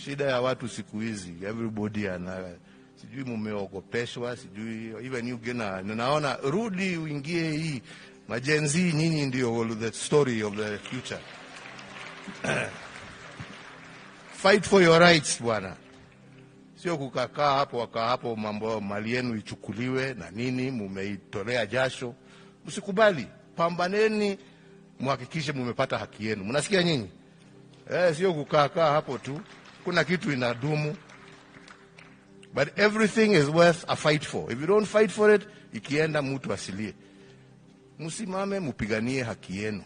Shida ya watu siku hizi, everybody sijui mumeogopeshwa, sijui even you gena, naona rudi uingie hii Gen Z, nyinyi ndio the story of the future. Fight for your rights bwana, sio kukakaa hapo mambo mali yenu ichukuliwe na nini, mumeitolea jasho. Msikubali, pambaneni, muhakikishe mumepata haki yenu. Mnasikia nyinyi? Sio kukaa hapo tu, kuna kitu inadumu. But everything is worth a fight for. If you don't fight for it, ikienda mtu asilie. Msimame mupiganie haki yenu.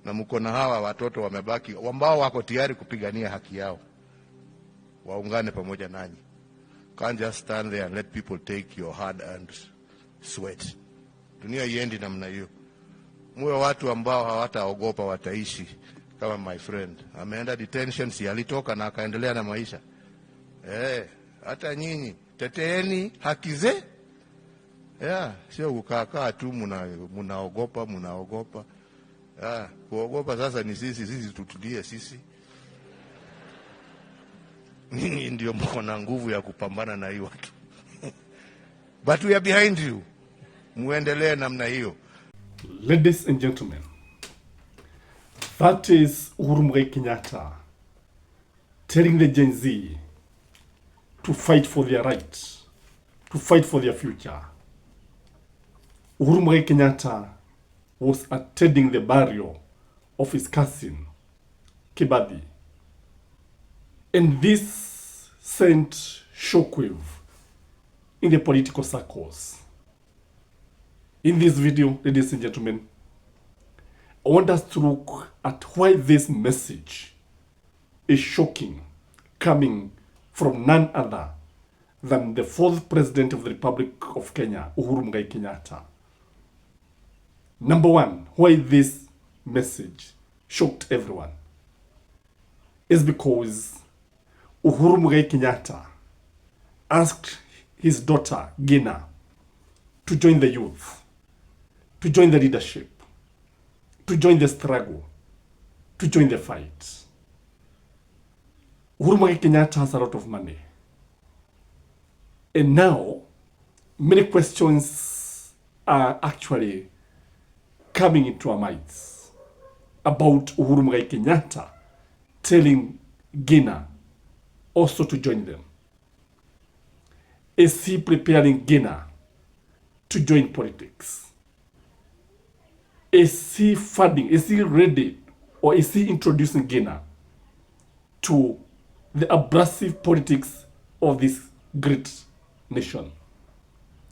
Na mko na hawa watoto wamebaki ambao wako tayari kupigania haki yao. Waungane pamoja nanyi. Can't just stand there and let people take your hard-earned sweat. Dunia iendi namna hiyo. Muwe watu ambao hawataogopa, wataishi kama my friend. Ameenda detention, si alitoka na akaendelea na maisha. Hata nyinyi teteeni haki ze. Sio kukaa tu munaogopa. Kuogopa sasa ni sisi tutulie sisi. Nyinyi ndio mko na nguvu ya kupambana na hiyo watu. But we are behind you. Muendelee namna hiyo. Ladies and gentlemen, that is Uhuru Kenyatta telling the Gen Z to fight for their rights, to fight for their future. Uhuru Kenyatta was attending the burial of his cousin, Kibadi. And this sent shockwave in the political circles. In this video, ladies and gentlemen, I want us to look at why this message is shocking, coming from none other than the fourth president of the Republic of Kenya, Uhuru Kenyatta. Number one, why this message shocked everyone is because Uhuru Kenyatta asked his daughter, Gina, to join the youth, to join the leadership, to join the struggle, to join the fight. Uhuru Kenyatta has a lot of money. And now, many questions are actually coming into our minds about Uhuru Kenyatta telling Gina also to join them. Is he preparing Gina to join politics? Is he funding, is he ready, or is he introducing Gina to the abrasive politics of this great nation?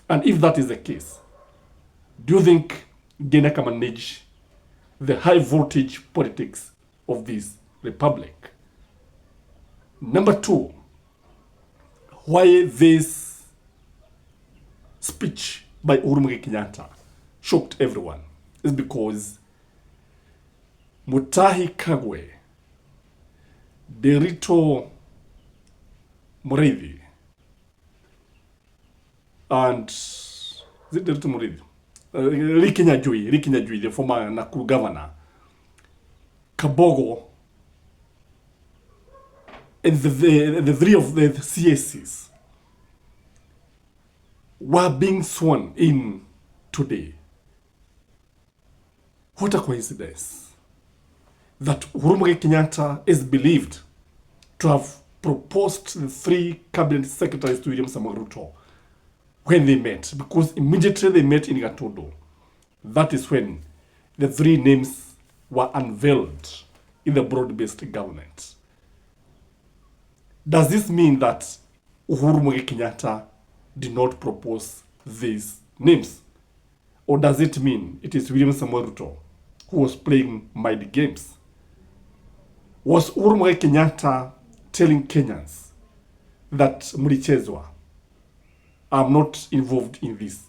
And if that is the case, do you think Gina can manage the high voltage politics of this republic? Number two, why this speech by Uhuru Kenyatta shocked everyone is because Mutahi Kagwe, Derito Mureithi, and is it Derito Mureithi? Rikinya Jui, the former Nakuru governor, Kabogo, and the three of the CSCs were being sworn in today. What a coincidence that Uhuru Kenyatta is believed to have proposed the three cabinet secretaries to William Ruto when they met, because immediately they met in Gatodo. That is when the three names were unveiled in the broad-based government. Does this mean that Uhuru Kenyatta did not propose these names? Or does it mean it is William Ruto who was playing mind games? Was Uhuru Kenyatta telling Kenyans that Murichezwa, I'm not involved in this?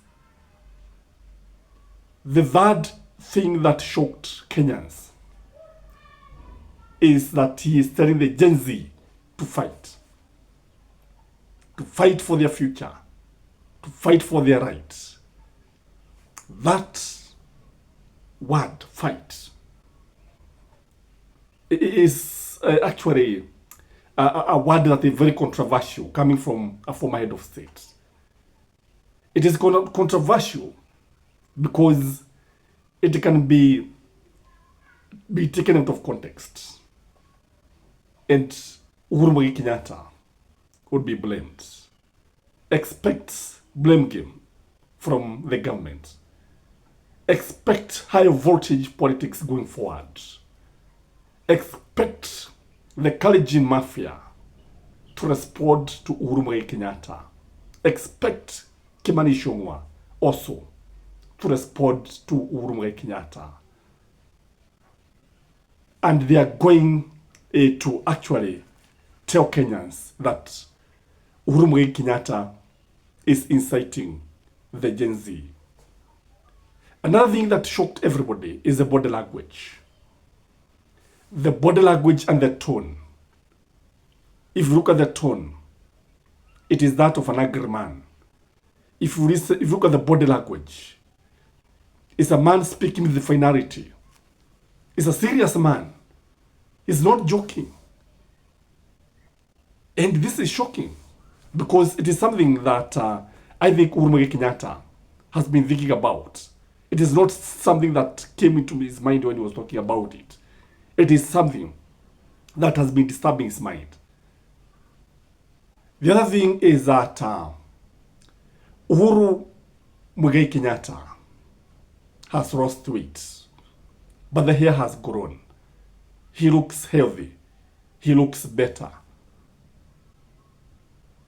The third thing that shocked Kenyans is that he is telling the Gen Z to fight for their future, to fight for their rights. That word, fight, is actually a word that is very controversial coming from a former head of state. It is controversial because it can be taken out of context. And Uhuru Kenyatta would be blamed. Expect blame game from the government. Expect high voltage politics going forward. Expect the Kalenjin mafia to respond to Uhuru Kenyatta. Expect Kimani Ichung'wah also to respond to Uhuru Kenyatta. And they are going to actually tell Kenyans that Uhuru Kenyatta is inciting the Gen Z. Another thing that shocked everybody is the body language. The body language and the tone. If you look at the tone, it is that of an angry man. If you look at the body language, it's a man speaking with the finality. It's a serious man. He's not joking. And this is shocking because it is something that I think Uhuru Kenyatta has been thinking about. It is not something that came into his mind when he was talking about it. It is something that has been disturbing his mind. The other thing is that Uhuru Kenyatta has lost weight, but the hair has grown. He looks healthy. He looks better.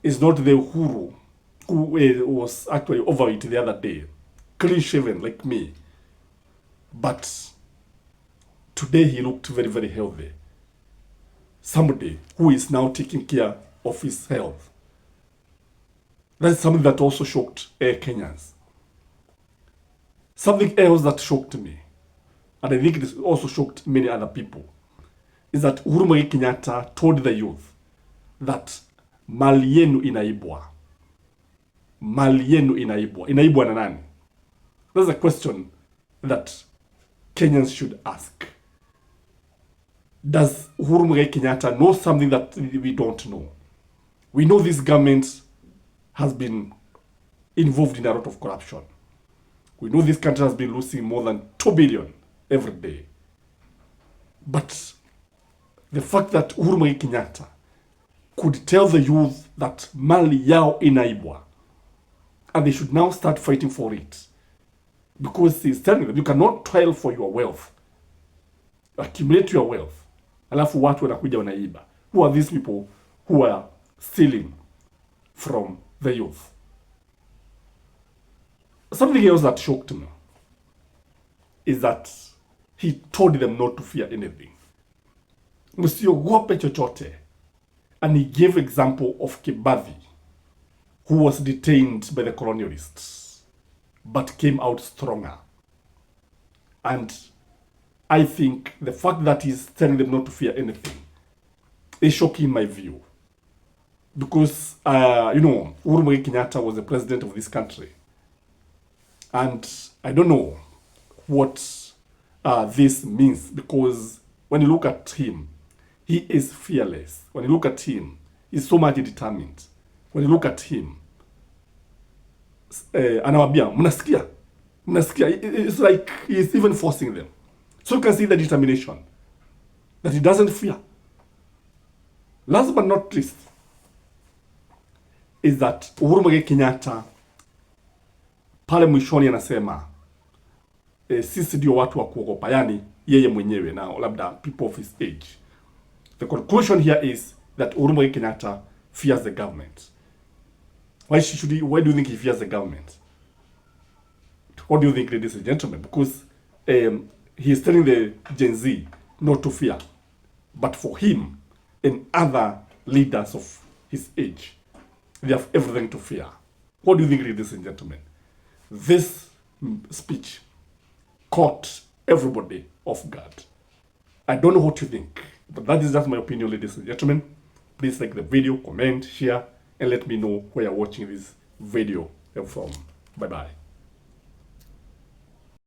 It's not the Uhuru who was actually overweight the other day, clean shaven like me. But today he looked very, very healthy. Somebody who is now taking care of his health. That's something that also shocked Kenyans. Something else that shocked me, and I think it also shocked many other people, is that Uhuru Kenyatta told the youth that mali yenu inaibwa. Mali yenu inaibwa. Inaibwa na nani? That's a question that Kenyans should ask. Does Uhuru Kenyatta know something that we don't know? We know this government has been involved in a lot of corruption. We know this country has been losing more than 2 billion every day. But the fact that Uhuru Kenyatta could tell the youth that mali yao inaibwa and they should now start fighting for it, because he's telling them you cannot toil for your wealth, accumulate your wealth, alafu watu wanakuja wanaiba. Who are these people who are stealing from the youth? Something else that shocked me is that he told them not to fear anything. Msiogope chochote. And he gave example of Kibaki, who was detained by the colonialists, but came out stronger. And I think the fact that he's telling them not to fear anything is shocking in my view. Because, Uhuru Kenyatta was the president of this country. And I don't know what this means, because when you look at him, he is fearless. When you look at him, he's so much determined. When you look at him, anawambia, mnasikia? It's like he's even forcing them. So you can see the determination, that he doesn't fear. Last but not least, is that Uhuru Kenyatta pale mwishoni anasema sisi ndio watu wa kuogopa, yani yeye mwenyewe na labda people of his age. The conclusion here is that Uhuru Kenyatta fears the government. Why do you think he fears the government? What do you think, ladies and gentlemen? Because he is telling the Gen Z not to fear. But for him and other leaders of his age, they have everything to fear. What do you think, ladies and gentlemen? This speech caught everybody off guard. I don't know what you think, but that is just my opinion, ladies and gentlemen. Please like the video, comment, share, and let me know where you're watching this video from. Bye-bye.